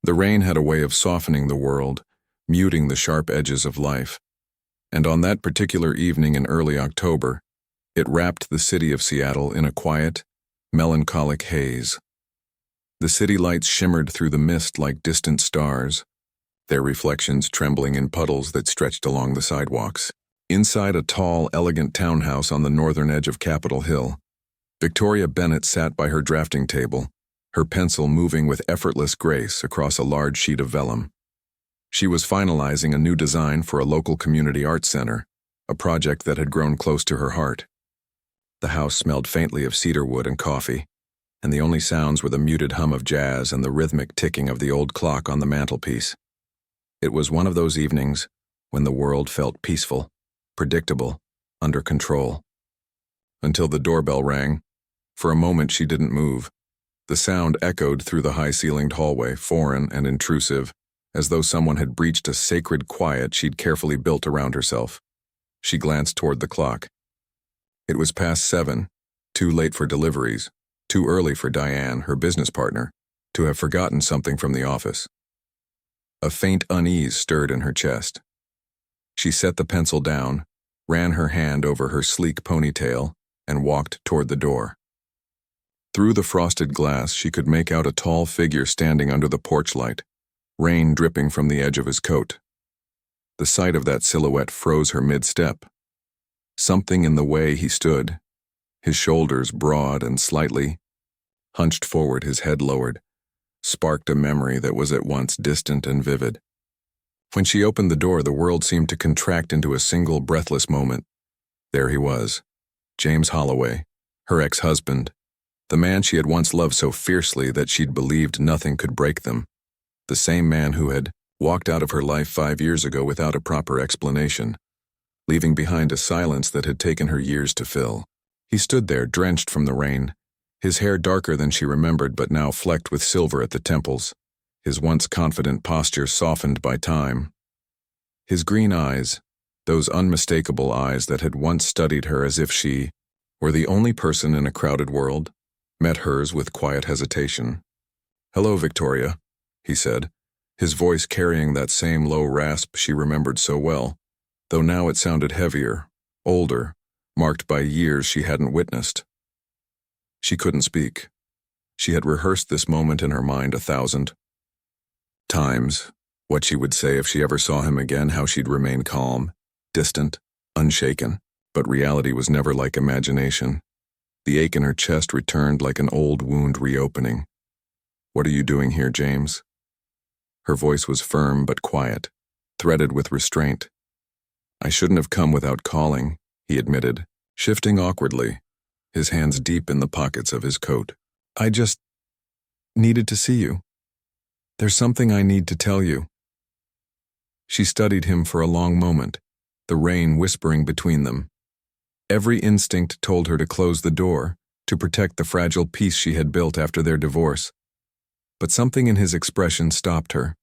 The rain had a way of softening the world, muting the sharp edges of life. And on that particular evening in early October, it wrapped the city of Seattle in a quiet, melancholic haze. The city lights shimmered through the mist like distant stars, their reflections trembling in puddles that stretched along the sidewalks. Inside a tall, elegant townhouse on the northern edge of Capitol Hill, Victoria Bennett sat by her drafting table, her pencil moving with effortless grace across a large sheet of vellum. She was finalizing a new design for a local community arts center, a project that had grown close to her heart. The house smelled faintly of cedarwood and coffee, and the only sounds were the muted hum of jazz and the rhythmic ticking of the old clock on the mantelpiece. It was one of those evenings when the world felt peaceful, predictable, under control. Until the doorbell rang. For a moment she didn't move. The sound echoed through the high-ceilinged hallway, foreign and intrusive, as though someone had breached a sacred quiet she'd carefully built around herself. She glanced toward the clock. It was past 7, too late for deliveries, too early for Diane, her business partner, to have forgotten something from the office. A faint unease stirred in her chest. She set the pencil down, ran her hand over her sleek ponytail, and walked toward the door. Through the frosted glass, she could make out a tall figure standing under the porch light, rain dripping from the edge of his coat. The sight of that silhouette froze her mid-step. Something in the way he stood, his shoulders broad and slightly hunched forward, his head lowered, sparked a memory that was at once distant and vivid. When she opened the door, the world seemed to contract into a single breathless moment. There he was, James Holloway, her ex-husband, the man she had once loved so fiercely that she'd believed nothing could break them, the same man who had walked out of her life 5 years ago without a proper explanation, leaving behind a silence that had taken her years to fill. He stood there, drenched from the rain, his hair darker than she remembered but now flecked with silver at the temples, his once confident posture softened by time. His green eyes, those unmistakable eyes that had once studied her as if she were the only person in a crowded world, met hers with quiet hesitation. "Hello, Victoria," he said, his voice carrying that same low rasp she remembered so well, though now it sounded heavier, older, marked by years she hadn't witnessed. She couldn't speak. She had rehearsed this moment in her mind 1,000 times, what she would say if she ever saw him again, how she'd remain calm, distant, unshaken, but reality was never like imagination. The ache in her chest returned like an old wound reopening. "What are you doing here, James?" Her voice was firm but quiet, threaded with restraint. "I shouldn't have come without calling," he admitted, shifting awkwardly, his hands deep in the pockets of his coat. "I just needed to see you. There's something I need to tell you." She studied him for a long moment, the rain whispering between them. Every instinct told her to close the door, to protect the fragile peace she had built after their divorce. But something in his expression stopped her.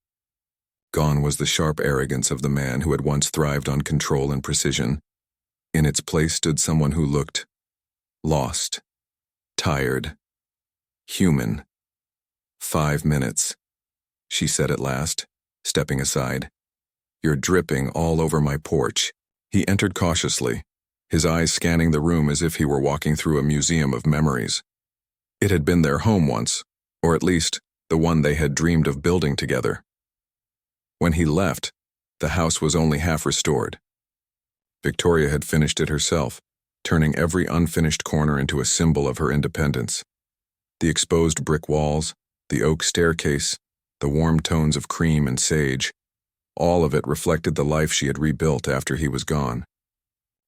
Gone was the sharp arrogance of the man who had once thrived on control and precision. In its place stood someone who looked lost, tired, human. "5 minutes," she said at last, stepping aside. "You're dripping all over my porch." He entered cautiously, his eyes scanning the room as if he were walking through a museum of memories. It had been their home once, or at least the one they had dreamed of building together. When he left, the house was only half restored. Victoria had finished it herself, turning every unfinished corner into a symbol of her independence. The exposed brick walls, the oak staircase, the warm tones of cream and sage, all of it reflected the life she had rebuilt after he was gone.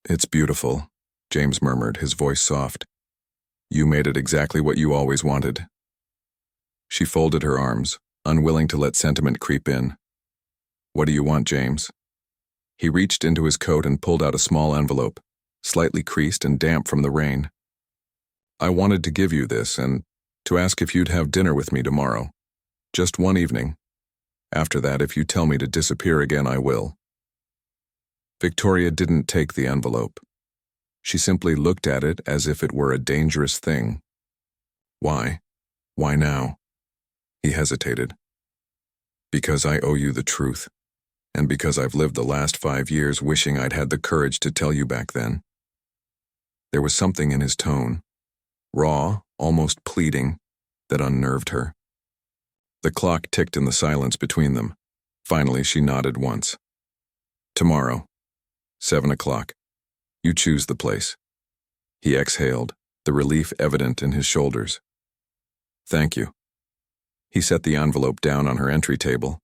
"It's beautiful," James murmured, his voice soft. "You made it exactly what you always wanted." She folded her arms, unwilling to let sentiment creep in. "What do you want, James?" He reached into his coat and pulled out a small envelope, slightly creased and damp from the rain. "I wanted to give you this and to ask if you'd have dinner with me tomorrow. Just one evening. After that, if you tell me to disappear again, I will." Victoria didn't take the envelope. She simply looked at it as if it were a dangerous thing. "Why? Why now?" He hesitated. Because I owe you the truth, and because I've lived the last 5 years wishing I'd had the courage to tell you back then." There was something in his tone, raw, almost pleading, that unnerved her. The clock ticked in the silence between them. Finally, she nodded once. "Tomorrow, 7 o'clock. You choose the place." He exhaled, the relief evident in his shoulders. "Thank you." He set the envelope down on her entry table.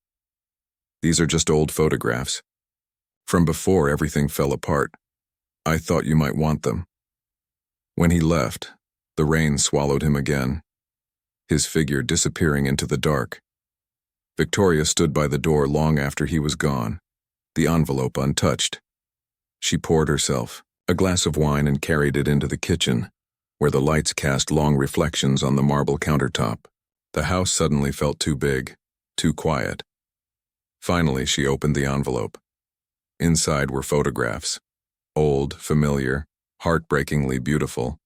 "These are just old photographs. From before everything fell apart. I thought you might want them." When he left, the rain swallowed him again, his figure disappearing into the dark. Victoria stood by the door long after he was gone, the envelope untouched. She poured herself a glass of wine and carried it into the kitchen, where the lights cast long reflections on the marble countertop. The house suddenly felt too big, too quiet. Finally, she opened the envelope. Inside were photographs, old, familiar, heartbreakingly beautiful.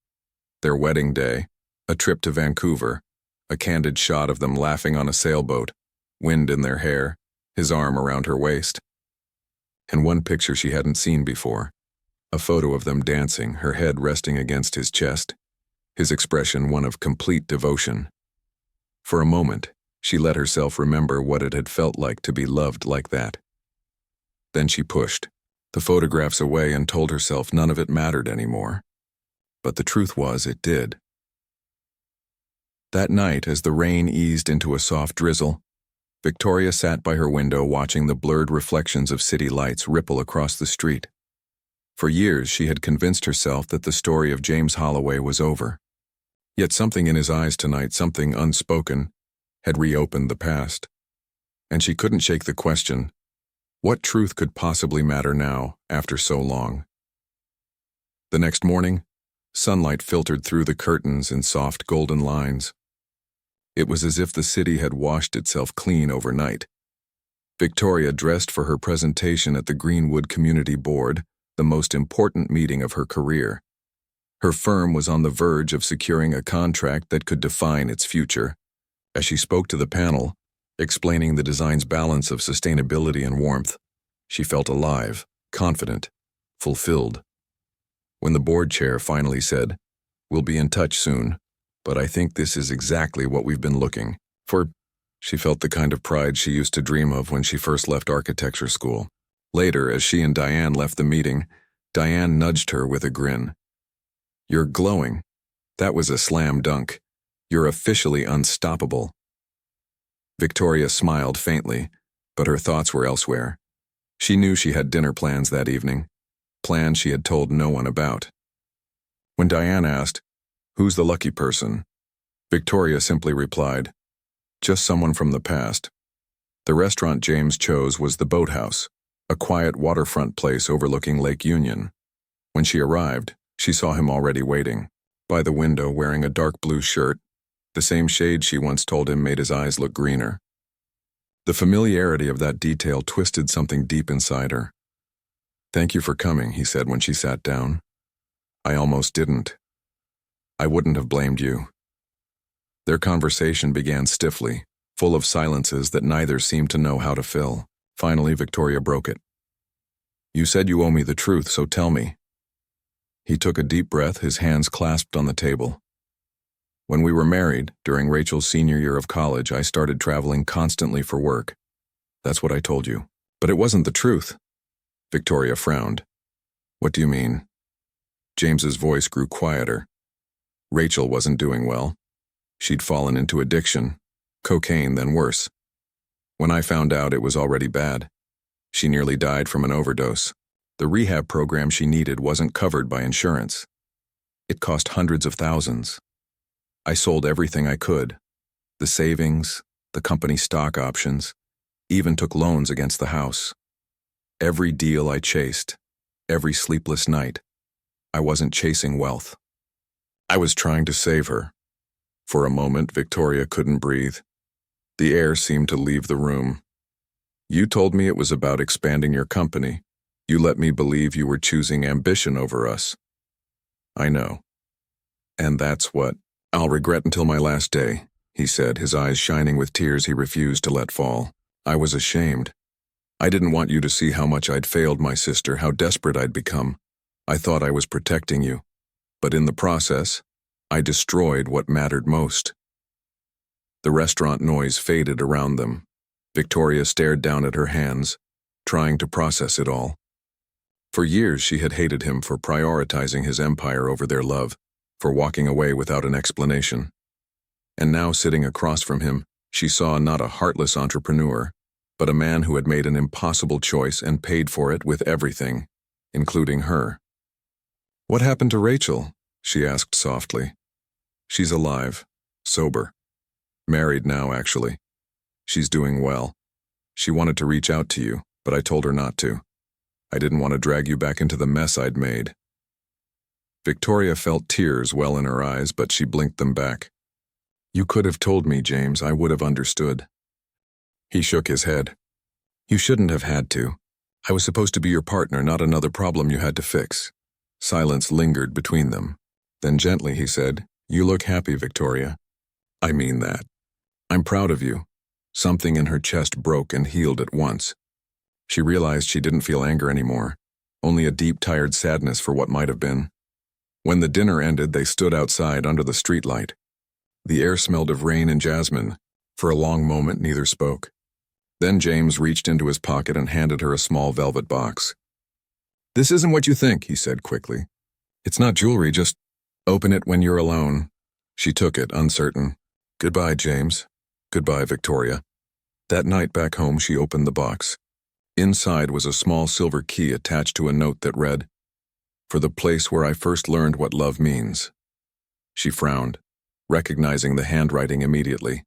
Their wedding day, a trip to Vancouver, a candid shot of them laughing on a sailboat, wind in their hair, his arm around her waist. And one picture she hadn't seen before, a photo of them dancing, her head resting against his chest, his expression one of complete devotion. For a moment, she let herself remember what it had felt like to be loved like that. Then she pushed the photographs away and told herself none of it mattered anymore. But the truth was, it did. That night, as the rain eased into a soft drizzle, Victoria sat by her window watching the blurred reflections of city lights ripple across the street. For years, she had convinced herself that the story of James Holloway was over. Yet something in his eyes tonight, something unspoken, had reopened the past. And she couldn't shake the question, what truth could possibly matter now, after so long? The next morning, sunlight filtered through the curtains in soft golden lines. It was as if the city had washed itself clean overnight. Victoria dressed for her presentation at the Greenwood Community Board, the most important meeting of her career. Her firm was on the verge of securing a contract that could define its future. As she spoke to the panel, explaining the design's balance of sustainability and warmth, she felt alive, confident, fulfilled. When the board chair finally said, "We'll be in touch soon, but I think this is exactly what we've been looking for," she felt the kind of pride she used to dream of when she first left architecture school. Later, as she and Diane left the meeting, Diane nudged her with a grin. "You're glowing. That was a slam dunk. You're officially unstoppable." Victoria smiled faintly, but her thoughts were elsewhere. She knew she had dinner plans that evening, plans she had told no one about. When Diane asked, "Who's the lucky person?" Victoria simply replied, "Just someone from the past." The restaurant James chose was the Boathouse, a quiet waterfront place overlooking Lake Union. When she arrived, she saw him already waiting, by the window wearing a dark blue shirt, the same shade she once told him made his eyes look greener. The familiarity of that detail twisted something deep inside her. "Thank you for coming," he said when she sat down. "I almost didn't. I wouldn't have blamed you." Their conversation began stiffly, full of silences that neither seemed to know how to fill. Finally, Victoria broke it. "You said you owe me the truth, so tell me." He took a deep breath, his hands clasped on the table. "When we were married, during Rachel's senior year of college, I started traveling constantly for work. That's what I told you. But it wasn't the truth." Victoria frowned. "What do you mean?" James's voice grew quieter. "Rachel wasn't doing well. She'd fallen into addiction, cocaine, then worse. When I found out, it was already bad. She nearly died from an overdose. The rehab program she needed wasn't covered by insurance. It cost hundreds of thousands. I sold everything I could. The savings, the company stock options, even took loans against the house. Every deal I chased, every sleepless night, I wasn't chasing wealth. I was trying to save her." For a moment, Victoria couldn't breathe. The air seemed to leave the room. "You told me it was about expanding your company. You let me believe you were choosing ambition over us." "I know. And that's what I'll regret until my last day," he said, his eyes shining with tears he refused to let fall. I was ashamed. I didn't want you to see how much I'd failed my sister, how desperate I'd become. I thought I was protecting you, but in the process, I destroyed what mattered most. The restaurant noise faded around them. Victoria stared down at her hands, trying to process it all. For years she had hated him for prioritizing his empire over their love, for walking away without an explanation. And now, sitting across from him, she saw not a heartless entrepreneur, but a man who had made an impossible choice and paid for it with everything, including her. "What happened to Rachel?" she asked softly. "She's alive, sober. Married now, actually. She's doing well. She wanted to reach out to you, but I told her not to. I didn't want to drag you back into the mess I'd made." Victoria felt tears well in her eyes, but she blinked them back. "You could have told me, James. I would have understood." He shook his head. "You shouldn't have had to. I was supposed to be your partner, not another problem you had to fix." Silence lingered between them. Then gently he said, "You look happy, Victoria." "I mean that. I'm proud of you." Something in her chest broke and healed at once. She realized she didn't feel anger anymore, only a deep, tired sadness for what might have been. When the dinner ended, they stood outside under the streetlight. The air smelled of rain and jasmine. For a long moment, neither spoke. Then James reached into his pocket and handed her a small velvet box. "This isn't what you think," he said quickly. "It's not jewelry, just open it when you're alone." She took it, uncertain. "Goodbye, James. Goodbye, Victoria." That night back home, she opened the box. Inside was a small silver key attached to a note that read, "For the place where I first learned what love means." She frowned, recognizing the handwriting immediately.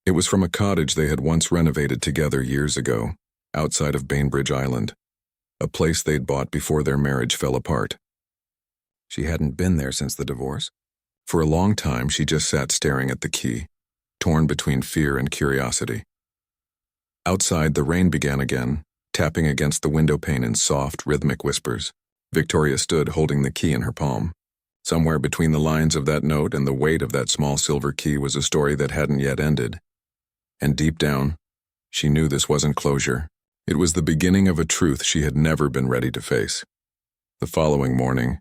It was from a cottage they had once renovated together years ago, outside of Bainbridge Island, a place they'd bought before their marriage fell apart. She hadn't been there since the divorce. For a long time, she just sat staring at the key, torn between fear and curiosity. Outside, the rain began again, tapping against the window pane in soft, rhythmic whispers. Victoria stood holding the key in her palm. Somewhere between the lines of that note and the weight of that small silver key was a story that hadn't yet ended. And deep down, she knew this wasn't closure. It was the beginning of a truth she had never been ready to face. The following morning,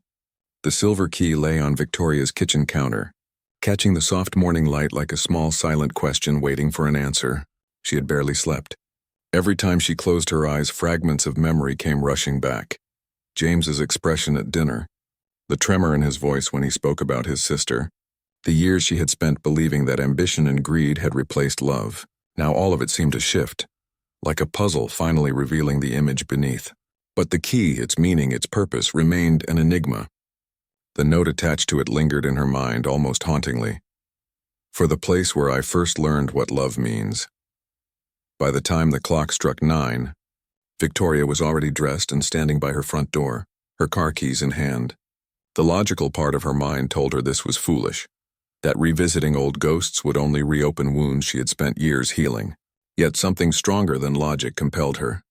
the silver key lay on Victoria's kitchen counter, catching the soft morning light like a small silent question waiting for an answer. She had barely slept. Every time she closed her eyes, fragments of memory came rushing back. James's expression at dinner, the tremor in his voice when he spoke about his sister, the years she had spent believing that ambition and greed had replaced love. Now all of it seemed to shift, like a puzzle finally revealing the image beneath. But the key, its meaning, its purpose, remained an enigma. The note attached to it lingered in her mind almost hauntingly. "For the place where I first learned what love means." By the time the clock struck 9, Victoria was already dressed and standing by her front door, her car keys in hand. The logical part of her mind told her this was foolish, that revisiting old ghosts would only reopen wounds she had spent years healing. Yet something stronger than logic compelled her.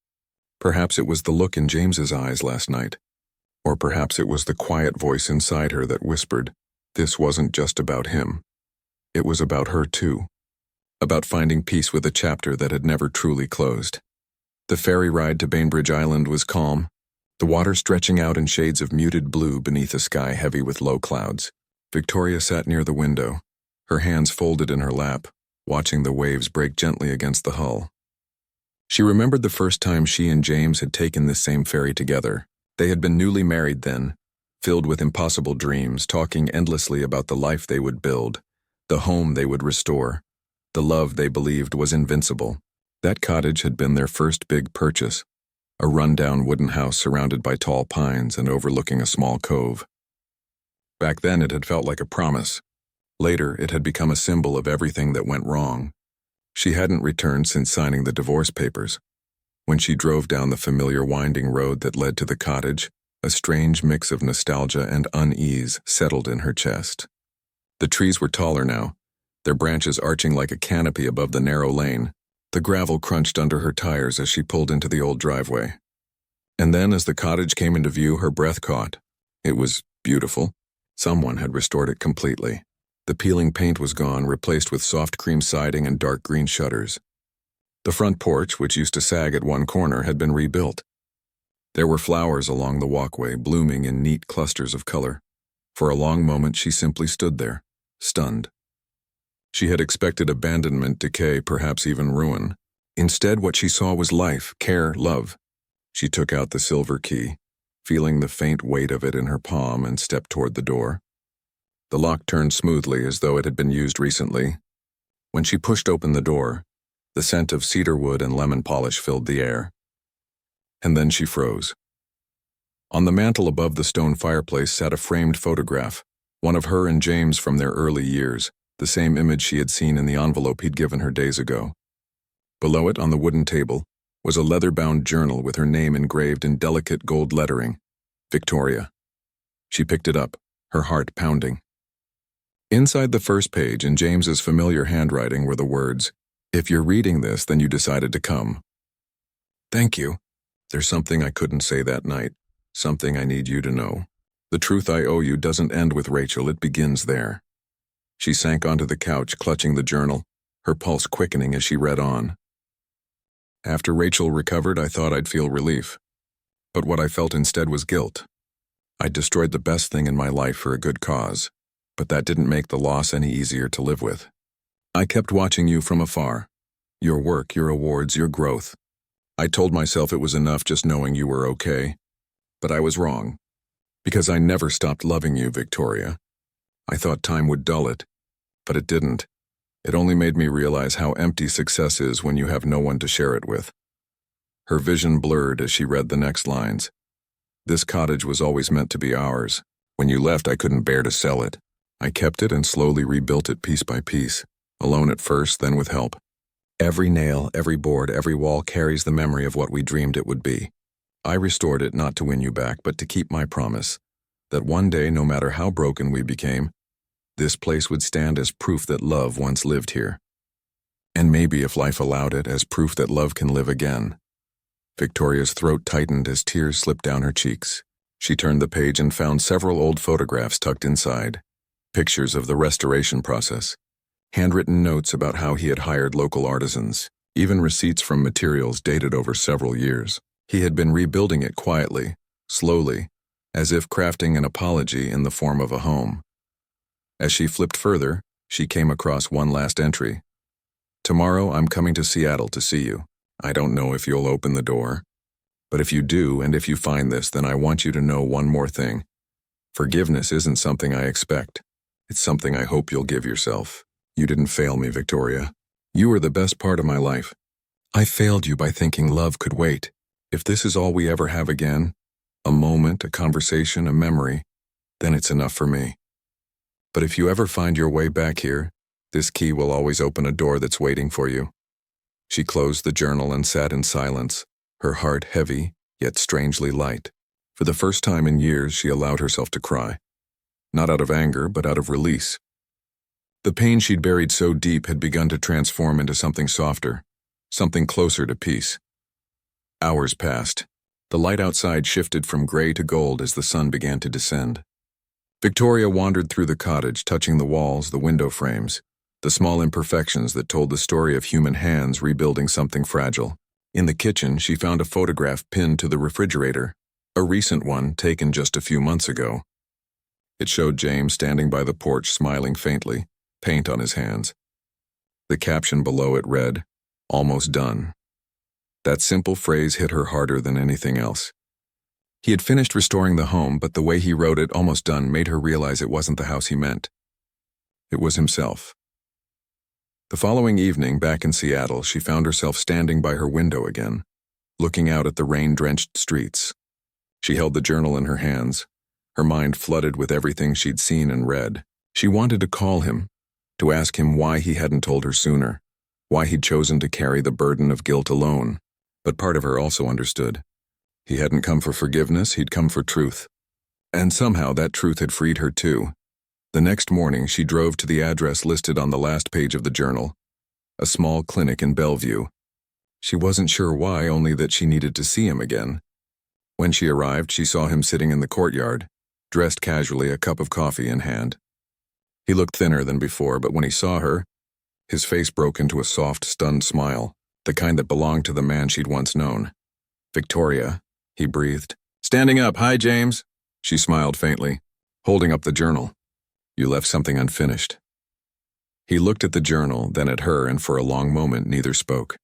Perhaps it was the look in James's eyes last night, or perhaps it was the quiet voice inside her that whispered, this wasn't just about him. It was about her too. About finding peace with a chapter that had never truly closed. The ferry ride to Bainbridge Island was calm, the water stretching out in shades of muted blue beneath a sky heavy with low clouds. Victoria sat near the window, her hands folded in her lap, watching the waves break gently against the hull. She remembered the first time she and James had taken this same ferry together. They had been newly married then, filled with impossible dreams, talking endlessly about the life they would build, the home they would restore, the love they believed was invincible. That cottage had been their first big purchase, a run-down wooden house surrounded by tall pines and overlooking a small cove. Back then it had felt like a promise. Later it had become a symbol of everything that went wrong. She hadn't returned since signing the divorce papers. When she drove down the familiar winding road that led to the cottage, a strange mix of nostalgia and unease settled in her chest. The trees were taller now, their branches arching like a canopy above the narrow lane. The gravel crunched under her tires as she pulled into the old driveway. And then as the cottage came into view, her breath caught. It was beautiful. Someone had restored it completely. The peeling paint was gone, replaced with soft cream siding and dark green shutters. The front porch, which used to sag at one corner, had been rebuilt. There were flowers along the walkway, blooming in neat clusters of color. For a long moment she simply stood there, stunned. She had expected abandonment, decay, perhaps even ruin. Instead, what she saw was life, care, love. She took out the silver key, feeling the faint weight of it in her palm, and stepped toward the door. The lock turned smoothly as though it had been used recently. When she pushed open the door, the scent of cedarwood and lemon polish filled the air. And then she froze. On the mantel above the stone fireplace sat a framed photograph, one of her and James from their early years, the same image she had seen in the envelope he'd given her days ago. Below it, on the wooden table, was a leather-bound journal with her name engraved in delicate gold lettering, Victoria. She picked it up, her heart pounding. Inside the first page, in James's familiar handwriting, were the words, "If you're reading this, then you decided to come. Thank you. There's something I couldn't say that night, something I need you to know. The truth I owe you doesn't end with Rachel, it begins there." She sank onto the couch, clutching the journal, her pulse quickening as she read on. "After Rachel recovered, I thought I'd feel relief. But what I felt instead was guilt. I'd destroyed the best thing in my life for a good cause, but that didn't make the loss any easier to live with. I kept watching you from afar. Your work, your awards, your growth. I told myself it was enough just knowing you were okay. But I was wrong. Because I never stopped loving you, Victoria. I thought time would dull it, but it didn't. It only made me realize how empty success is when you have no one to share it with." Her vision blurred as she read the next lines. "This cottage was always meant to be ours. When you left, I couldn't bear to sell it. I kept it and slowly rebuilt it piece by piece, alone at first, then with help. Every nail, every board, every wall carries the memory of what we dreamed it would be. I restored it not to win you back, but to keep my promise, that one day, no matter how broken we became, this place would stand as proof that love once lived here. And maybe, if life allowed it, as proof that love can live again." Victoria's throat tightened as tears slipped down her cheeks. She turned the page and found several old photographs tucked inside. Pictures of the restoration process. Handwritten notes about how he had hired local artisans. Even receipts from materials dated over several years. He had been rebuilding it quietly, slowly, as if crafting an apology in the form of a home. As she flipped further, she came across one last entry. "Tomorrow I'm coming to Seattle to see you. I don't know if you'll open the door. But if you do, and if you find this, then I want you to know one more thing. Forgiveness isn't something I expect. It's something I hope you'll give yourself. You didn't fail me, Victoria. You were the best part of my life. I failed you by thinking love could wait. If this is all we ever have again, a moment, a conversation, a memory, then it's enough for me. But if you ever find your way back here, this key will always open a door that's waiting for you." She closed the journal and sat in silence, her heart heavy, yet strangely light. For the first time in years, she allowed herself to cry. Not out of anger, but out of release. The pain she'd buried so deep had begun to transform into something softer, something closer to peace. Hours passed. The light outside shifted from gray to gold as the sun began to descend. Victoria wandered through the cottage, touching the walls, the window frames, the small imperfections that told the story of human hands rebuilding something fragile. In the kitchen, she found a photograph pinned to the refrigerator, a recent one taken just a few months ago. It showed James standing by the porch, smiling faintly, paint on his hands. The caption below it read, "Almost done." That simple phrase hit her harder than anything else. He had finished restoring the home, but the way he wrote it, "almost done," made her realize it wasn't the house he meant. It was himself. The following evening, back in Seattle, she found herself standing by her window again, looking out at the rain-drenched streets. She held the journal in her hands, her mind flooded with everything she'd seen and read. She wanted to call him, to ask him why he hadn't told her sooner, why he'd chosen to carry the burden of guilt alone. But part of her also understood. He hadn't come for forgiveness, he'd come for truth. And somehow that truth had freed her too. The next morning, she drove to the address listed on the last page of the journal, a small clinic in Bellevue. She wasn't sure why, only that she needed to see him again. When she arrived, she saw him sitting in the courtyard, dressed casually, a cup of coffee in hand. He looked thinner than before, but when he saw her, his face broke into a soft, stunned smile. the kind that belonged to the man she'd once known. "Victoria," he breathed. "Standing up. Hi, James." She smiled faintly, holding up the journal. "You left something unfinished." He looked at the journal, then at her, and for a long moment neither spoke.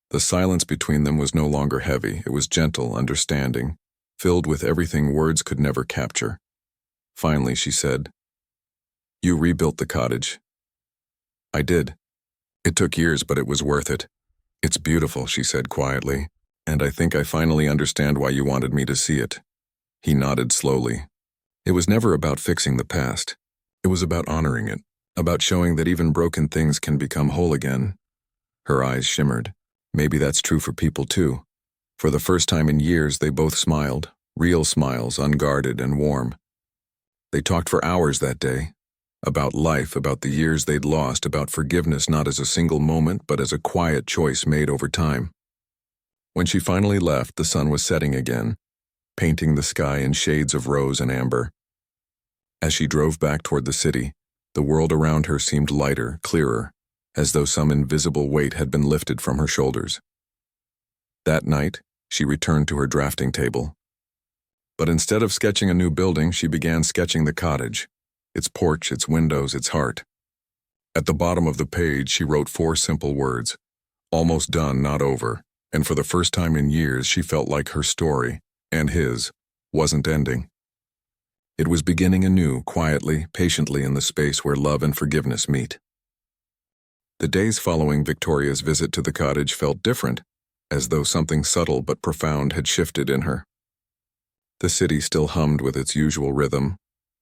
The silence between them was no longer heavy. It was gentle, understanding, filled with everything words could never capture. Finally, she said, "You rebuilt the cottage." "I did. It took years, but it was worth it." "It's beautiful," she said quietly, "and I think I finally understand why you wanted me to see it." He nodded slowly. It was never about fixing the past. It was about honoring it, about showing that even broken things can become whole again. Her eyes shimmered. Maybe that's true for people too. For the first time in years, they both smiled, real smiles, unguarded and warm. They talked for hours that day, about life, about the years they'd lost, about forgiveness not as a single moment, but as a quiet choice made over time. When she finally left, the sun was setting again, painting the sky in shades of rose and amber. As she drove back toward the city, the world around her seemed lighter, clearer, as though some invisible weight had been lifted from her shoulders. That night, she returned to her drafting table. But instead of sketching a new building, she began sketching the cottage, its porch, its windows, its heart. At the bottom of the page, she wrote 4 simple words: "Almost done, not over," and for the first time in years, she felt like her story, and his, wasn't ending. It was beginning anew, quietly, patiently in the space where love and forgiveness meet. The days following Victoria's visit to the cottage felt different, as though something subtle but profound had shifted in her. The city still hummed with its usual rhythm,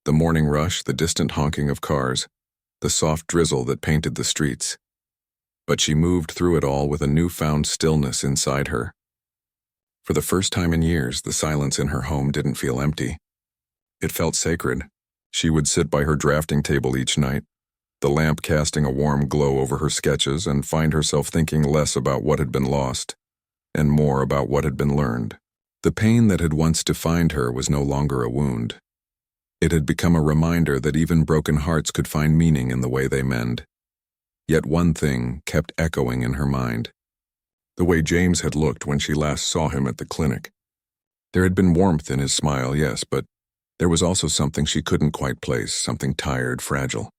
the morning rush, the distant honking of cars, the soft drizzle that painted the streets. But she moved through it all with a newfound stillness inside her. For the first time in years, the silence in her home didn't feel empty. It felt sacred. She would sit by her drafting table each night, the lamp casting a warm glow over her sketches, and find herself thinking less about what had been lost, and more about what had been learned. The pain that had once defined her was no longer a wound. It had become a reminder that even broken hearts could find meaning in the way they mend. Yet one thing kept echoing in her mind: the way James had looked when she last saw him at the clinic. There had been warmth in his smile, yes, but there was also something she couldn't quite place, something tired, fragile.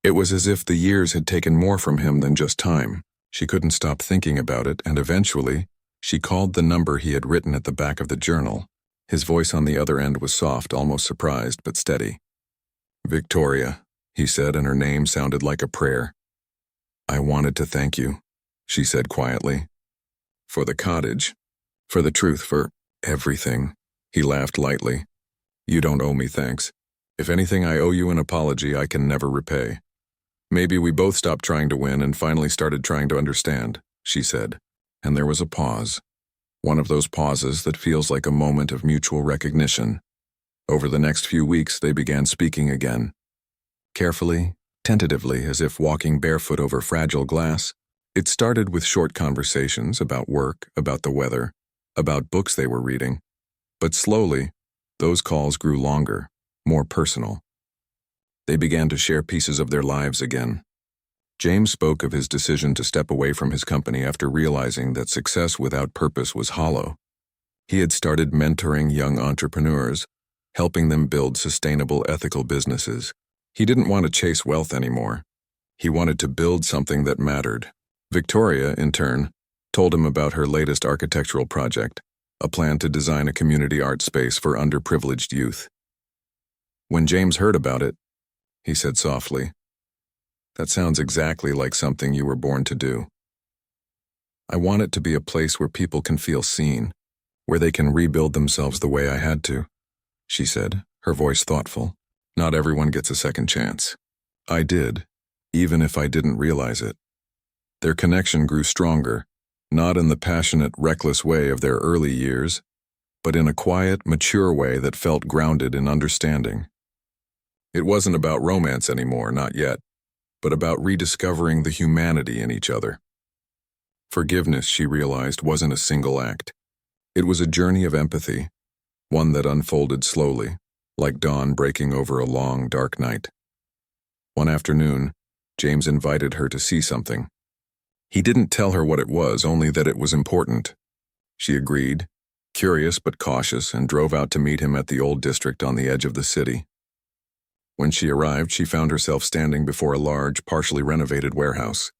It was as if the years had taken more from him than just time. She couldn't stop thinking about it, and eventually, she called the number he had written at the back of the journal. His voice on the other end was soft, almost surprised, but steady. "Victoria," he said, and her name sounded like a prayer. "I wanted to thank you," she said quietly. "For the cottage, for the truth, for everything." He laughed lightly. "You don't owe me thanks. If anything, I owe you an apology I can never repay. Maybe we both stopped trying to win and finally started trying to understand," she said, and there was a pause. One of those pauses that feels like a moment of mutual recognition. Over the next few weeks, they began speaking again. Carefully, tentatively, as if walking barefoot over fragile glass. It started with short conversations about work, about the weather, about books they were reading. But slowly, those calls grew longer, more personal. They began to share pieces of their lives again. James spoke of his decision to step away from his company after realizing that success without purpose was hollow. He had started mentoring young entrepreneurs, helping them build sustainable, ethical businesses. He didn't want to chase wealth anymore. He wanted to build something that mattered. Victoria, in turn, told him about her latest architectural project, a plan to design a community art space for underprivileged youth. When James heard about it, he said softly, "That sounds exactly like something you were born to do." "I want it to be a place where people can feel seen, where they can rebuild themselves the way I had to," she said, her voice thoughtful. "Not everyone gets a second chance. I did, even if I didn't realize it." Their connection grew stronger, not in the passionate, reckless way of their early years, but in a quiet, mature way that felt grounded in understanding. It wasn't about romance anymore, not yet, but about rediscovering the humanity in each other. Forgiveness, she realized, wasn't a single act. It was a journey of empathy, one that unfolded slowly, like dawn breaking over a long, dark night. One afternoon, James invited her to see something. He didn't tell her what it was, only that it was important. She agreed, curious but cautious, and drove out to meet him at the old district on the edge of the city. When she arrived, she found herself standing before a large, partially renovated warehouse.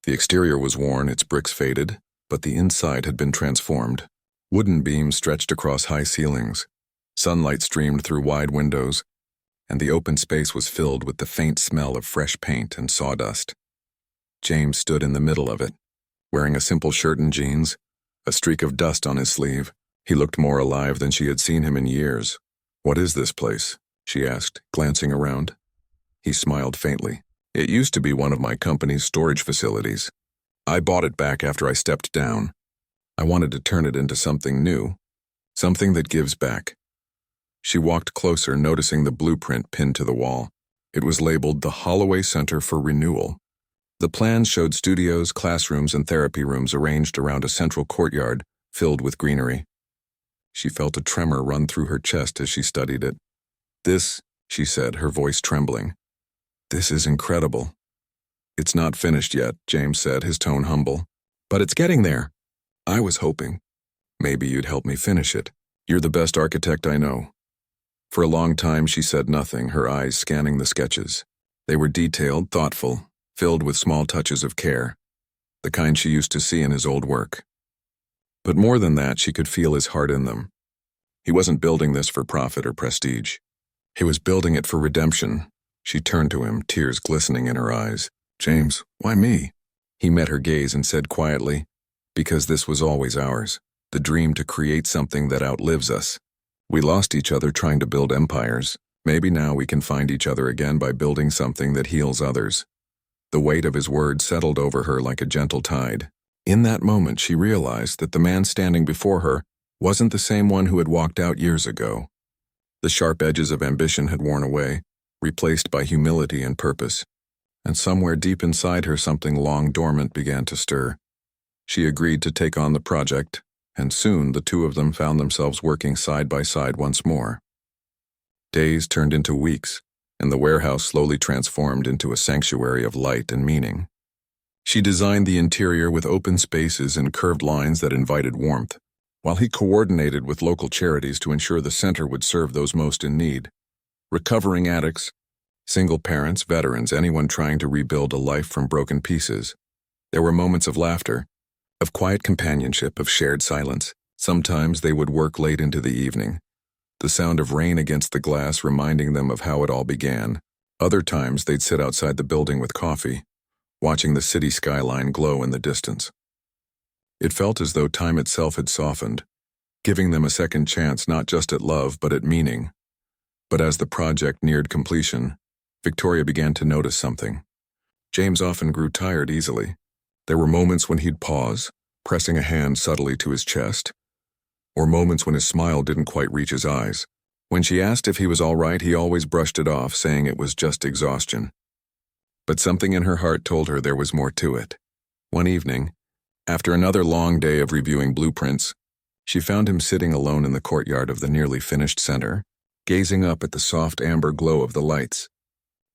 The exterior was worn, its bricks faded, but the inside had been transformed. Wooden beams stretched across high ceilings. Sunlight streamed through wide windows, and the open space was filled with the faint smell of fresh paint and sawdust. James stood in the middle of it, wearing a simple shirt and jeans, a streak of dust on his sleeve. He looked more alive than she had seen him in years. "What is this place?" she asked, glancing around. He smiled faintly. "It used to be one of my company's storage facilities. I bought it back after I stepped down. I wanted to turn it into something new, something that gives back." She walked closer, noticing the blueprint pinned to the wall. It was labeled the Holloway Center for Renewal. The plans showed studios, classrooms, and therapy rooms arranged around a central courtyard filled with greenery. She felt a tremor run through her chest as she studied it. "This," she said, her voice trembling. "This is incredible." "It's not finished yet," James said, his tone humble. "But it's getting there. I was hoping maybe you'd help me finish it. You're the best architect I know." For a long time she said nothing, her eyes scanning the sketches. They were detailed, thoughtful, filled with small touches of care, the kind she used to see in his old work. But more than that, she could feel his heart in them. He wasn't building this for profit or prestige. He was building it for redemption. She turned to him, tears glistening in her eyes. "James, why me?" He met her gaze and said quietly, "Because this was always ours, the dream to create something that outlives us. We lost each other trying to build empires. Maybe now we can find each other again by building something that heals others." The weight of his words settled over her like a gentle tide. In that moment, she realized that the man standing before her wasn't the same one who had walked out years ago. The sharp edges of ambition had worn away, replaced by humility and purpose. And somewhere deep inside her, something long dormant began to stir. She agreed to take on the project, and soon the two of them found themselves working side by side once more. Days turned into weeks, and the warehouse slowly transformed into a sanctuary of light and meaning. She designed the interior with open spaces and curved lines that invited warmth, while he coordinated with local charities to ensure the center would serve those most in need. Recovering addicts, single parents, veterans, anyone trying to rebuild a life from broken pieces. There were moments of laughter, of quiet companionship, of shared silence. Sometimes they would work late into the evening, the sound of rain against the glass reminding them of how it all began. Other times they'd sit outside the building with coffee, watching the city skyline glow in the distance. It felt as though time itself had softened, giving them a second chance not just at love but at meaning. But as the project neared completion, Victoria began to notice something. James often grew tired easily. There were moments when he'd pause, pressing a hand subtly to his chest, or moments when his smile didn't quite reach his eyes. When she asked if he was all right, he always brushed it off, saying it was just exhaustion. But something in her heart told her there was more to it. One evening, after another long day of reviewing blueprints, she found him sitting alone in the courtyard of the nearly finished center, gazing up at the soft amber glow of the lights.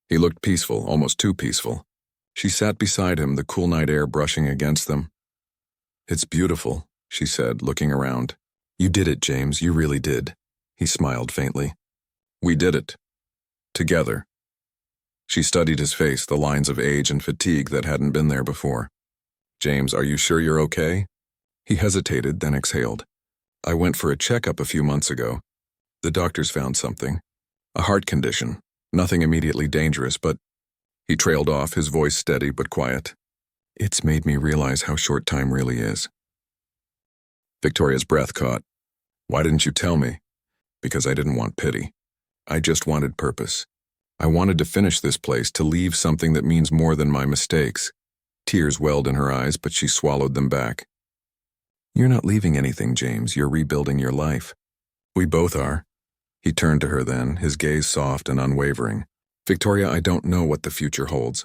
He looked peaceful, almost too peaceful. She sat beside him, the cool night air brushing against them. "It's beautiful," she said, looking around. "You did it, James, you really did." He smiled faintly. "We did it. Together." She studied his face, the lines of age and fatigue that hadn't been there before. "James, are you sure you're okay?" He hesitated, then exhaled. "I went for a checkup a few months ago. The doctors found something. A heart condition. Nothing immediately dangerous, but—" He trailed off, his voice steady but quiet. "It's made me realize how short time really is." Victoria's breath caught. "Why didn't you tell me?" "Because I didn't want pity. I just wanted purpose. I wanted to finish this place, to leave something that means more than my mistakes." Tears welled in her eyes, but she swallowed them back. "You're not leaving anything, James. You're rebuilding your life." "We both are." He turned to her then, his gaze soft and unwavering. "Victoria, I don't know what the future holds.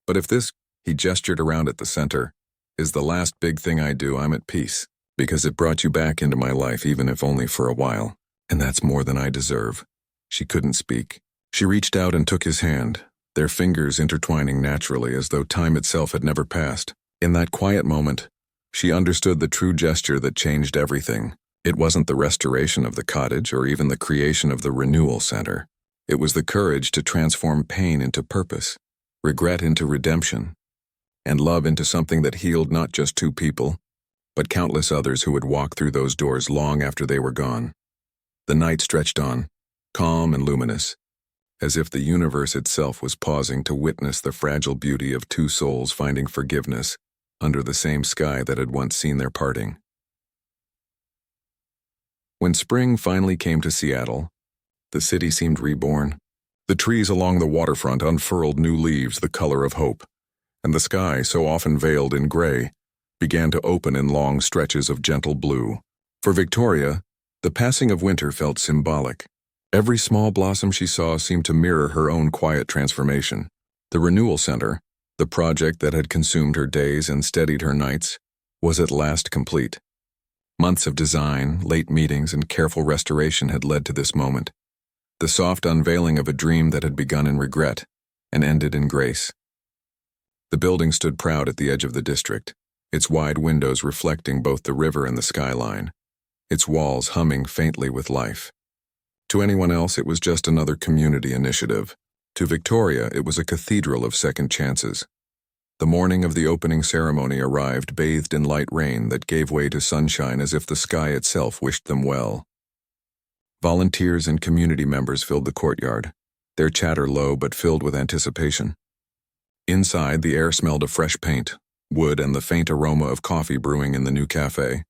But if this," he gestured around at the center, "is the last big thing I do, I'm at peace. Because it brought you back into my life, even if only for a while. And that's more than I deserve." She couldn't speak. She reached out and took his hand, their fingers intertwining naturally as though time itself had never passed. In that quiet moment, she understood the true gesture that changed everything. It wasn't the restoration of the cottage or even the creation of the renewal center. It was the courage to transform pain into purpose, regret into redemption, and love into something that healed not just two people, but countless others who would walk through those doors long after they were gone. The night stretched on, calm and luminous, as if the universe itself was pausing to witness the fragile beauty of two souls finding forgiveness under the same sky that had once seen their parting. When spring finally came to Seattle, the city seemed reborn. The trees along the waterfront unfurled new leaves the color of hope, and the sky, so often veiled in gray, began to open in long stretches of gentle blue. For Victoria, the passing of winter felt symbolic. Every small blossom she saw seemed to mirror her own quiet transformation. The Renewal Center, the project that had consumed her days and steadied her nights, was at last complete. Months of design, late meetings, and careful restoration had led to this moment, the soft unveiling of a dream that had begun in regret and ended in grace. The building stood proud at the edge of the district, its wide windows reflecting both the river and the skyline, its walls humming faintly with life. To anyone else, it was just another community initiative. To Victoria, it was a cathedral of second chances. The morning of the opening ceremony arrived bathed in light rain that gave way to sunshine as if the sky itself wished them well. Volunteers and community members filled the courtyard, their chatter low but filled with anticipation. Inside, the air smelled of fresh paint, wood, and the faint aroma of coffee brewing in the new cafe.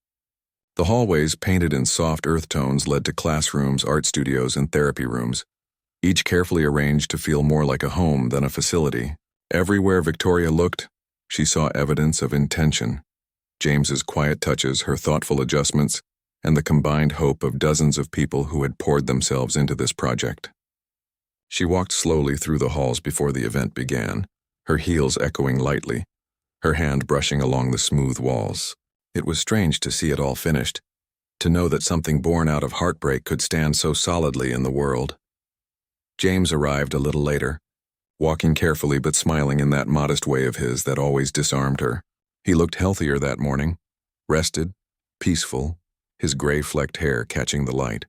The hallways, painted in soft earth tones, led to classrooms, art studios, and therapy rooms, each carefully arranged to feel more like a home than a facility. Everywhere Victoria looked, she saw evidence of intention. James's quiet touches, her thoughtful adjustments, and the combined hope of dozens of people who had poured themselves into this project. She walked slowly through the halls before the event began, her heels echoing lightly, her hand brushing along the smooth walls. It was strange to see it all finished, to know that something born out of heartbreak could stand so solidly in the world. James arrived a little later, walking carefully but smiling in that modest way of his that always disarmed her. He looked healthier that morning, rested, peaceful, his gray-flecked hair catching the light.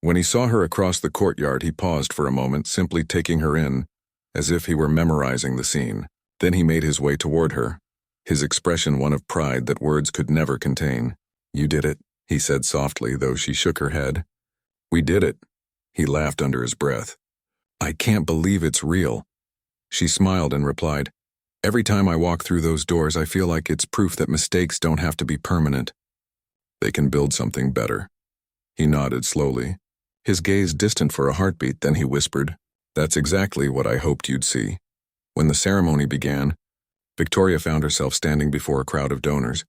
When he saw her across the courtyard, he paused for a moment, simply taking her in, as if he were memorizing the scene. Then he made his way toward her, his expression one of pride that words could never contain. "You did it," he said softly, though she shook her head. "We did it." He laughed under his breath. "I can't believe it's real." She smiled and replied, "Every time I walk through those doors, I feel like it's proof that mistakes don't have to be permanent. They can build something better." He nodded slowly, his gaze distant for a heartbeat, then he whispered, "That's exactly what I hoped you'd see." When the ceremony began, Victoria found herself standing before a crowd of donors,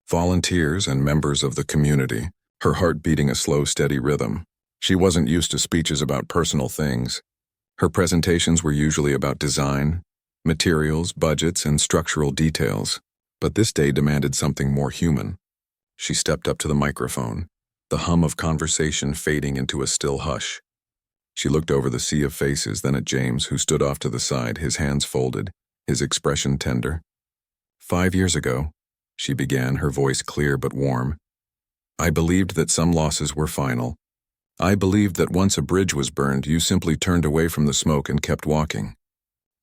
volunteers and members of the community, her heart beating a slow, steady rhythm. She wasn't used to speeches about personal things. Her presentations were usually about design, materials, budgets, and structural details, but this day demanded something more human. She stepped up to the microphone, the hum of conversation fading into a still hush. She looked over the sea of faces, then at James, who stood off to the side, his hands folded, his expression tender. 5 years ago, she began, her voice clear but warm, I believed that some losses were final. I believed that once a bridge was burned, you simply turned away from the smoke and kept walking.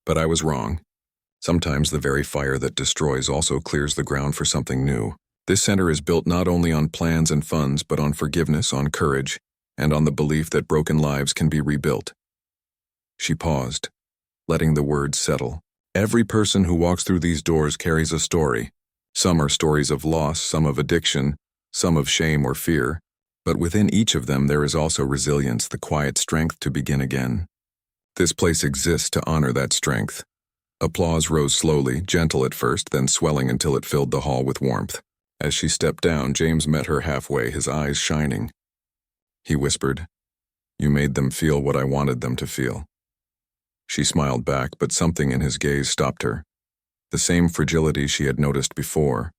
But I was wrong. Sometimes the very fire that destroys also clears the ground for something new. This center is built not only on plans and funds, but on forgiveness, on courage, and on the belief that broken lives can be rebuilt. She paused, letting the words settle. Every person who walks through these doors carries a story. Some are stories of loss, some of addiction, some of shame or fear, but within each of them there is also resilience, the quiet strength to begin again. This place exists to honor that strength. Applause rose slowly, gentle at first, then swelling until it filled the hall with warmth. As she stepped down, James met her halfway, his eyes shining. He whispered, "You made them feel what I wanted them to feel." She smiled back, but something in his gaze stopped her. The same fragility she had noticed before,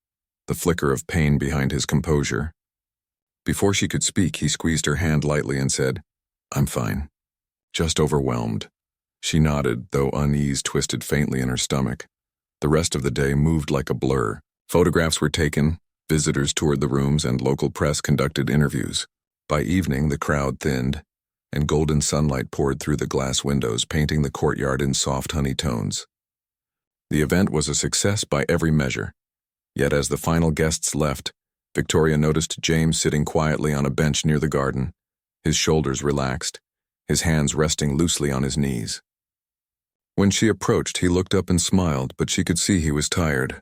the flicker of pain behind his composure. Before she could speak, he squeezed her hand lightly and said, "I'm fine. Just overwhelmed." She nodded, though unease twisted faintly in her stomach. The rest of the day moved like a blur. Photographs were taken, visitors toured the rooms, and local press conducted interviews. By evening, the crowd thinned, and golden sunlight poured through the glass windows, painting the courtyard in soft honey tones. The event was a success by every measure. Yet as the final guests left, Victoria noticed James sitting quietly on a bench near the garden, his shoulders relaxed, his hands resting loosely on his knees. When she approached, he looked up and smiled, but she could see he was tired,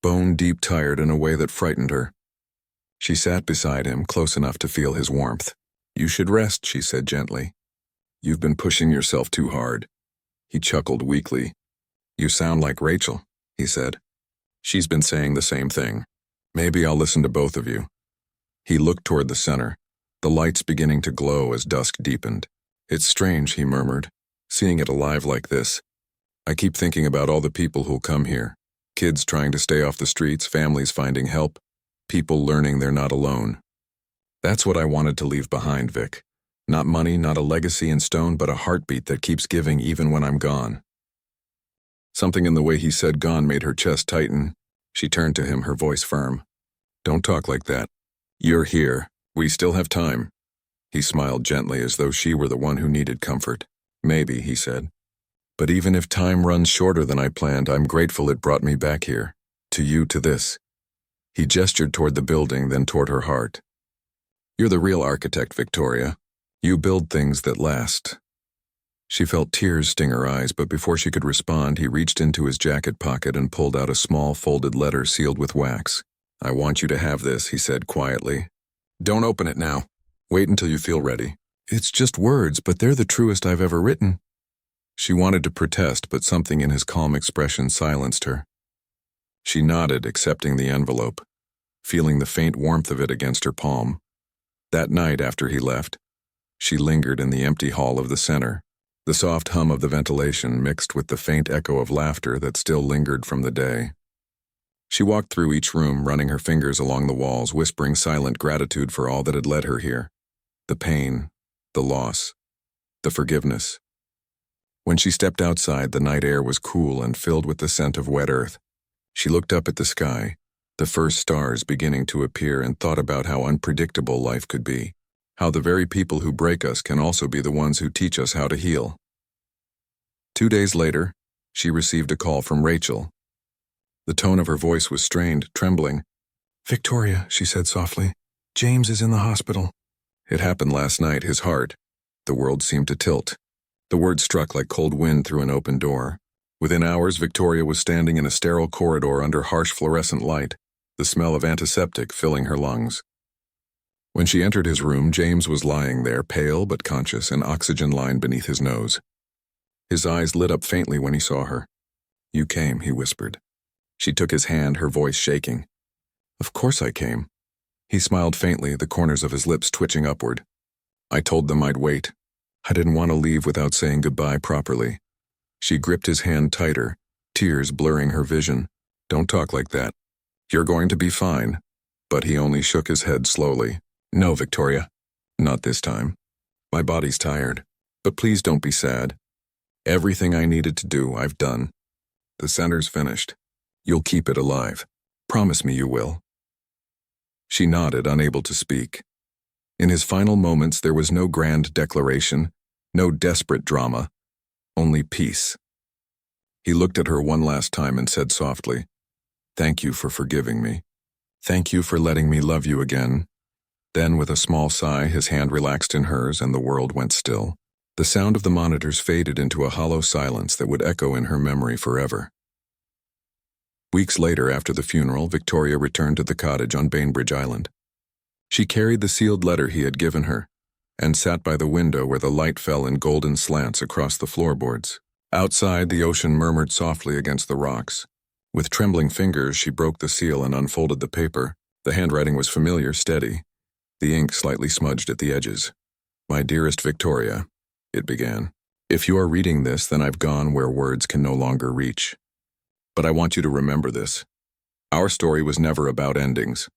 bone-deep tired in a way that frightened her. She sat beside him, close enough to feel his warmth. "You should rest," she said gently. "You've been pushing yourself too hard." He chuckled weakly. "You sound like Rachel," he said. "She's been saying the same thing. Maybe I'll listen to both of you." He looked toward the center, the lights beginning to glow as dusk deepened. "It's strange," he murmured, "seeing it alive like this. I keep thinking about all the people who'll come here. Kids trying to stay off the streets, families finding help, people learning they're not alone. That's what I wanted to leave behind, Vic. Not money, not a legacy in stone, but a heartbeat that keeps giving even when I'm gone." Something in the way he said gone made her chest tighten. She turned to him, her voice firm. "Don't talk like that. You're here. We still have time." He smiled gently, as though she were the one who needed comfort. "Maybe," he said. "But even if time runs shorter than I planned, I'm grateful it brought me back here. To you, to this." He gestured toward the building, then toward her heart. "You're the real architect, Victoria. You build things that last." She felt tears sting her eyes, but before she could respond, he reached into his jacket pocket and pulled out a small folded letter sealed with wax. "I want you to have this," he said quietly. "Don't open it now. Wait until you feel ready." "It's just words, but they're the truest I've ever written." She wanted to protest, but something in his calm expression silenced her. She nodded, accepting the envelope, feeling the faint warmth of it against her palm. That night after he left, she lingered in the empty hall of the center. The soft hum of the ventilation mixed with the faint echo of laughter that still lingered from the day. She walked through each room, running her fingers along the walls, whispering silent gratitude for all that had led her here. The pain, the loss, the forgiveness. When she stepped outside, the night air was cool and filled with the scent of wet earth. She looked up at the sky, the first stars beginning to appear, and thought about how unpredictable life could be. How the very people who break us can also be the ones who teach us how to heal. 2 days later, she received a call from Rachel. The tone of her voice was strained, trembling. "Victoria," she said softly, "James is in the hospital." It happened last night, his heart. The world seemed to tilt. The word struck like cold wind through an open door. Within hours, Victoria was standing in a sterile corridor under harsh fluorescent light, the smell of antiseptic filling her lungs. When she entered his room, James was lying there, pale but conscious, an oxygen line beneath his nose. His eyes lit up faintly when he saw her. "You came," he whispered. She took his hand, her voice shaking. "Of course I came." He smiled faintly, the corners of his lips twitching upward. "I told them I'd wait. I didn't want to leave without saying goodbye properly." She gripped his hand tighter, tears blurring her vision. "Don't talk like that. You're going to be fine." But he only shook his head slowly. "No, Victoria. Not this time. My body's tired. But please don't be sad. Everything I needed to do, I've done. The center's finished. You'll keep it alive. Promise me you will." She nodded, unable to speak. In his final moments, there was no grand declaration, no desperate drama, only peace. He looked at her one last time and said softly, "Thank you for forgiving me. Thank you for letting me love you again." Then, with a small sigh, his hand relaxed in hers and the world went still. The sound of the monitors faded into a hollow silence that would echo in her memory forever. Weeks later, after the funeral, Victoria returned to the cottage on Bainbridge Island. She carried the sealed letter he had given her, and sat by the window where the light fell in golden slants across the floorboards. Outside, the ocean murmured softly against the rocks. With trembling fingers, she broke the seal and unfolded the paper. The handwriting was familiar, steady, the ink slightly smudged at the edges. "My dearest Victoria," it began. "If you are reading this, then I've gone where words can no longer reach. But I want you to remember this. Our story was never about endings.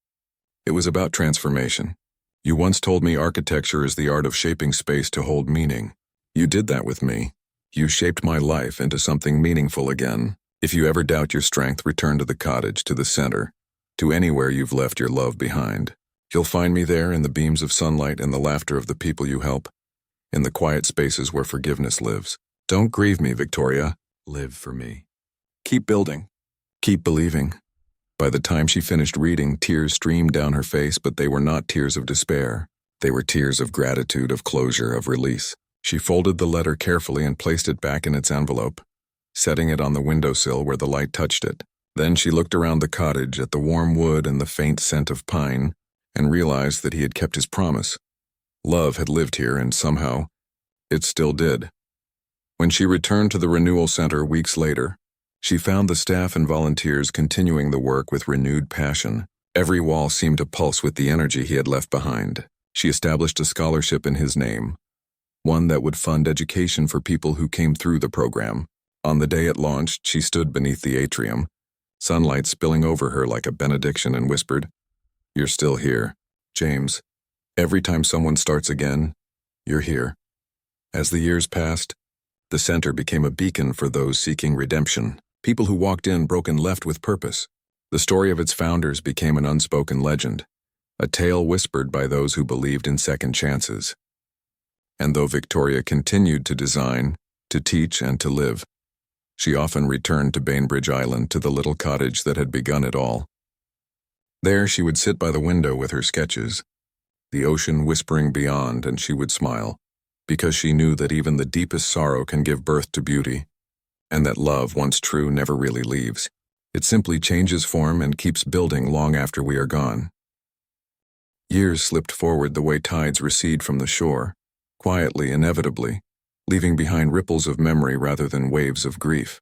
It was about transformation. You once told me architecture is the art of shaping space to hold meaning. You did that with me. You shaped my life into something meaningful again. If you ever doubt your strength, return to the cottage, to the center, to anywhere you've left your love behind. You'll find me there in the beams of sunlight and the laughter of the people you help, in the quiet spaces where forgiveness lives. Don't grieve me, Victoria. Live for me. Keep building. Keep believing. By the time she finished reading, tears streamed down her face, but they were not tears of despair. They were tears of gratitude, of closure, of release. She folded the letter carefully and placed it back in its envelope, setting it on the windowsill where the light touched it. Then she looked around the cottage at the warm wood and the faint scent of pine, and realized that he had kept his promise. Love had lived here, and somehow, it still did. When she returned to the Renewal Center weeks later, she found the staff and volunteers continuing the work with renewed passion. Every wall seemed to pulse with the energy he had left behind. She established a scholarship in his name, one that would fund education for people who came through the program. On the day it launched, she stood beneath the atrium, sunlight spilling over her like a benediction, and whispered, "You're still here, James. Every time someone starts again, you're here." As the years passed, the center became a beacon for those seeking redemption, people who walked in broken, left with purpose. The story of its founders became an unspoken legend, a tale whispered by those who believed in second chances. And though Victoria continued to design, to teach, and to live, she often returned to Bainbridge Island, to the little cottage that had begun it all. There she would sit by the window with her sketches, the ocean whispering beyond, and she would smile, because she knew that even the deepest sorrow can give birth to beauty, and that love, once true, never really leaves. It simply changes form and keeps building long after we are gone. Years slipped forward the way tides recede from the shore, quietly, inevitably, leaving behind ripples of memory rather than waves of grief.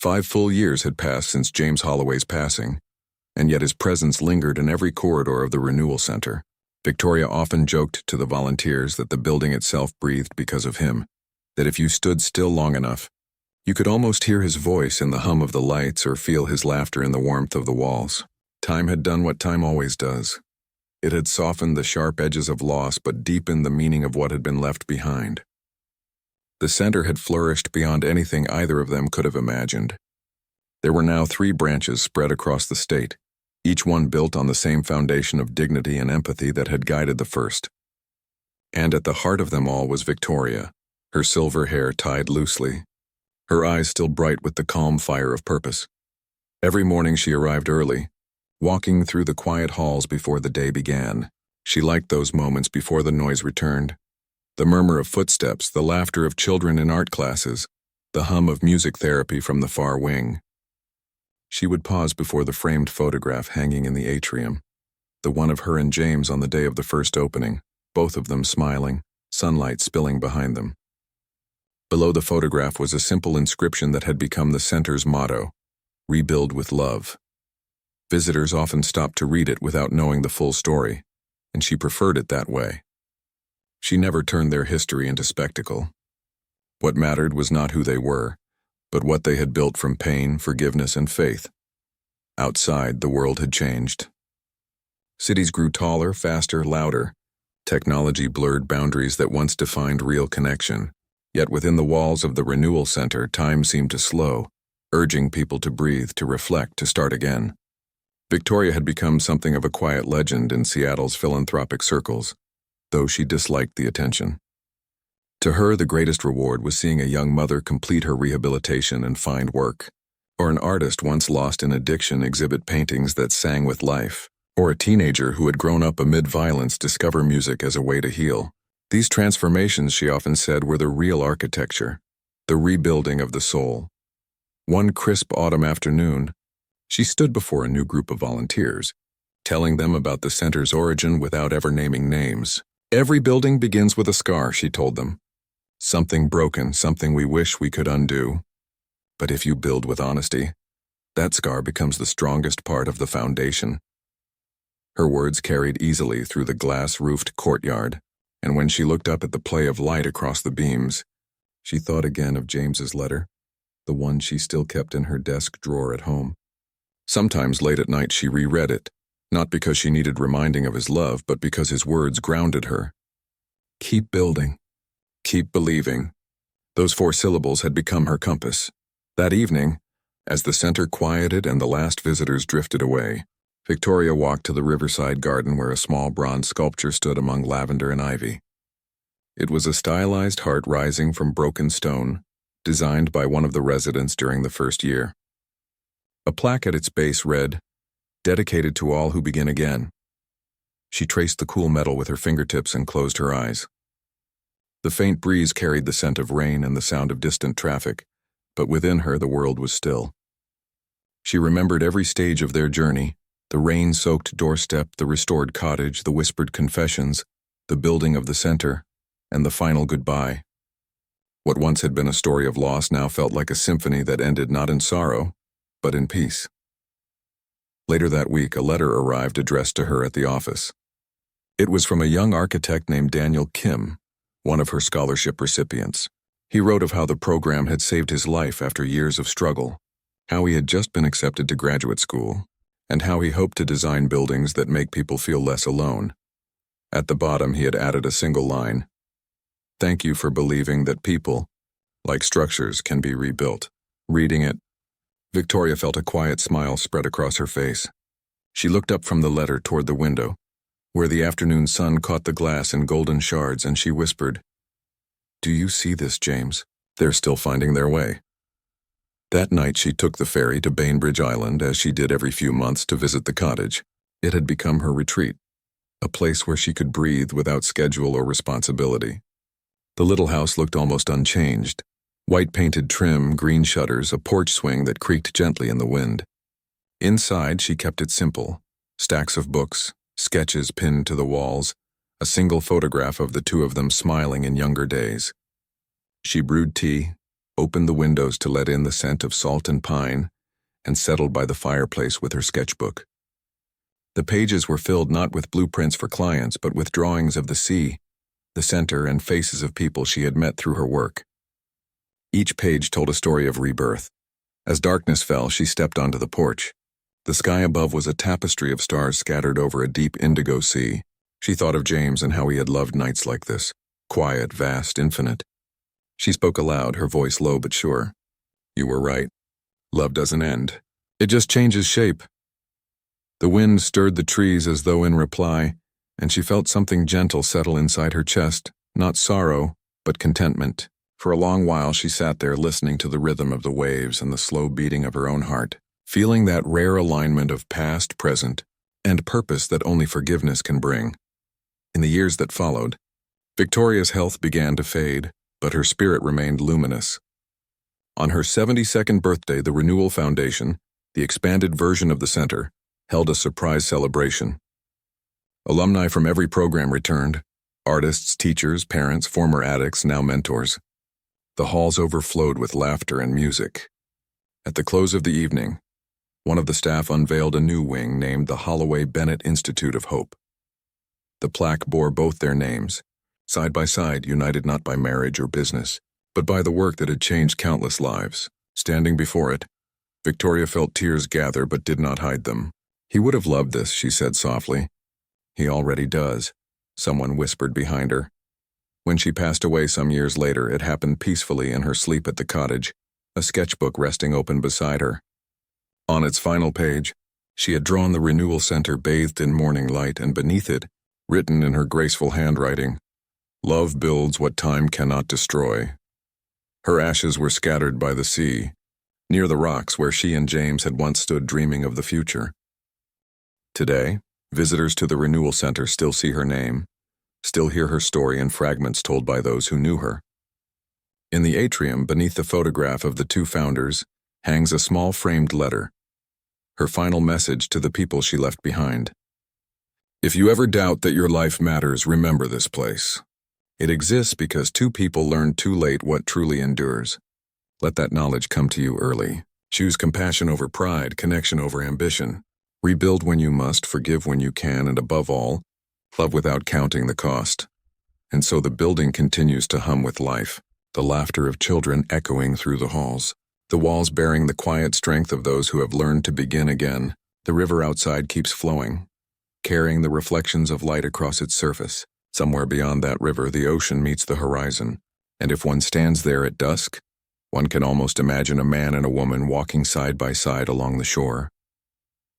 5 full years had passed since James Holloway's passing, and yet his presence lingered in every corridor of the Renewal Center. Victoria often joked to the volunteers that the building itself breathed because of him, that if you stood still long enough, you could almost hear his voice in the hum of the lights or feel his laughter in the warmth of the walls. Time had done what time always does. It had softened the sharp edges of loss but deepened the meaning of what had been left behind. The center had flourished beyond anything either of them could have imagined. There were now 3 branches spread across the state, each one built on the same foundation of dignity and empathy that had guided the first. And at the heart of them all was Victoria, her silver hair tied loosely, her eyes still bright with the calm fire of purpose. Every morning she arrived early, walking through the quiet halls before the day began. She liked those moments before the noise returned, the murmur of footsteps, the laughter of children in art classes, the hum of music therapy from the far wing. She would pause before the framed photograph hanging in the atrium, the one of her and James on the day of the first opening, both of them smiling, sunlight spilling behind them. Below the photograph was a simple inscription that had become the center's motto: "Rebuild with love." Visitors often stopped to read it without knowing the full story, and she preferred it that way. She never turned their history into spectacle. What mattered was not who they were, but what they had built from pain, forgiveness, and faith. Outside, the world had changed. Cities grew taller, faster, louder. Technology blurred boundaries that once defined real connection. Yet within the walls of the Renewal Center, time seemed to slow, urging people to breathe, to reflect, to start again. Victoria had become something of a quiet legend in Seattle's philanthropic circles, though she disliked the attention. To her, the greatest reward was seeing a young mother complete her rehabilitation and find work, or an artist once lost in addiction exhibit paintings that sang with life, or a teenager who had grown up amid violence discover music as a way to heal. These transformations, she often said, were the real architecture, the rebuilding of the soul. One crisp autumn afternoon, she stood before a new group of volunteers, telling them about the center's origin without ever naming names. "Every building begins with a scar," she told them. "Something broken, something we wish we could undo. But if you build with honesty, that scar becomes the strongest part of the foundation." Her words carried easily through the glass-roofed courtyard, and when she looked up at the play of light across the beams, she thought again of James's letter, the one she still kept in her desk drawer at home. Sometimes late at night she reread it, not because she needed reminding of his love, but because his words grounded her. Keep building. Keep believing. Those 4 syllables had become her compass. That evening, As the center quieted and the last visitors drifted away, Victoria walked to the riverside garden where a small bronze sculpture stood among lavender and ivy. It was a stylized heart rising from broken stone, designed by one of the residents during the first year. A plaque at its base read, "Dedicated to all who begin again." She traced the cool metal with her fingertips and closed her eyes. The faint breeze carried the scent of rain and the sound of distant traffic, but within her the world was still. She remembered every stage of their journey, the rain-soaked doorstep, the restored cottage, the whispered confessions, the building of the center, and the final goodbye. What once had been a story of loss now felt like a symphony that ended not in sorrow, but in peace. Later that week, a letter arrived addressed to her at the office. It was from a young architect named Daniel Kim, one of her scholarship recipients. He wrote of how the program had saved his life after years of struggle, how he had just been accepted to graduate school, and how he hoped to design buildings that make people feel less alone. At the bottom, he had added a single line, "Thank you for believing that people, like structures, can be rebuilt." Reading it, Victoria felt a quiet smile spread across her face. She looked up from the letter toward the window, where the afternoon sun caught the glass in golden shards, and she whispered, "Do you see this, James? They're still finding their way." That night she took the ferry to Bainbridge Island, as she did every few months, to visit the cottage. It had become her retreat, a place where she could breathe without schedule or responsibility. The little house looked almost unchanged. White-painted trim, green shutters, a porch swing that creaked gently in the wind. Inside, she kept it simple. Stacks of books, sketches pinned to the walls, a single photograph of the two of them smiling in younger days. She brewed tea, opened the windows to let in the scent of salt and pine, and settled by the fireplace with her sketchbook. The pages were filled not with blueprints for clients, but with drawings of the sea, the center, and faces of people she had met through her work. Each page told a story of rebirth. As darkness fell, she stepped onto the porch. The sky above was a tapestry of stars scattered over a deep indigo sea. She thought of James and how he had loved nights like this, quiet, vast, infinite. She spoke aloud, her voice low but sure. "You were right. Love doesn't end. It just changes shape." The wind stirred the trees as though in reply, and she felt something gentle settle inside her chest, not sorrow, but contentment. For a long while she sat there listening to the rhythm of the waves and the slow beating of her own heart, feeling that rare alignment of past, present, and purpose that only forgiveness can bring. In the years that followed, Victoria's health began to fade, but her spirit remained luminous. On her 72nd birthday, the Renewal Foundation, the expanded version of the center, held a surprise celebration. Alumni from every program returned, artists, teachers, parents, former addicts, now mentors. The halls overflowed with laughter and music. At the close of the evening, one of the staff unveiled a new wing named the Holloway Bennett Institute of Hope. The plaque bore both their names, side by side, united not by marriage or business, but by the work that had changed countless lives. Standing before it, Victoria felt tears gather but did not hide them. "He would have loved this," she said softly. "He already does," someone whispered behind her. When she passed away some years later, it happened peacefully in her sleep at the cottage, a sketchbook resting open beside her. On its final page, she had drawn the Renewal Center bathed in morning light, and beneath it, written in her graceful handwriting, "Love builds what time cannot destroy." Her ashes were scattered by the sea, near the rocks where she and James had once stood dreaming of the future. Today, visitors to the Renewal Center still see her name, still hear her story in fragments told by those who knew her. In the atrium, beneath the photograph of the two founders, hangs a small framed letter, her final message to the people she left behind. "If you ever doubt that your life matters, remember this place. It exists because two people learned too late what truly endures. Let that knowledge come to you early. Choose compassion over pride, connection over ambition. Rebuild when you must, forgive when you can, and above all, love without counting the cost." And so the building continues to hum with life, the laughter of children echoing through the halls, the walls bearing the quiet strength of those who have learned to begin again. The river outside keeps flowing, carrying the reflections of light across its surface. Somewhere beyond that river, the ocean meets the horizon, and if one stands there at dusk, One can almost imagine a man and a woman walking side by side along the shore.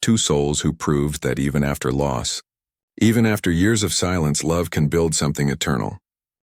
Two souls who proved that even after loss, even after years of silence, love can build something eternal.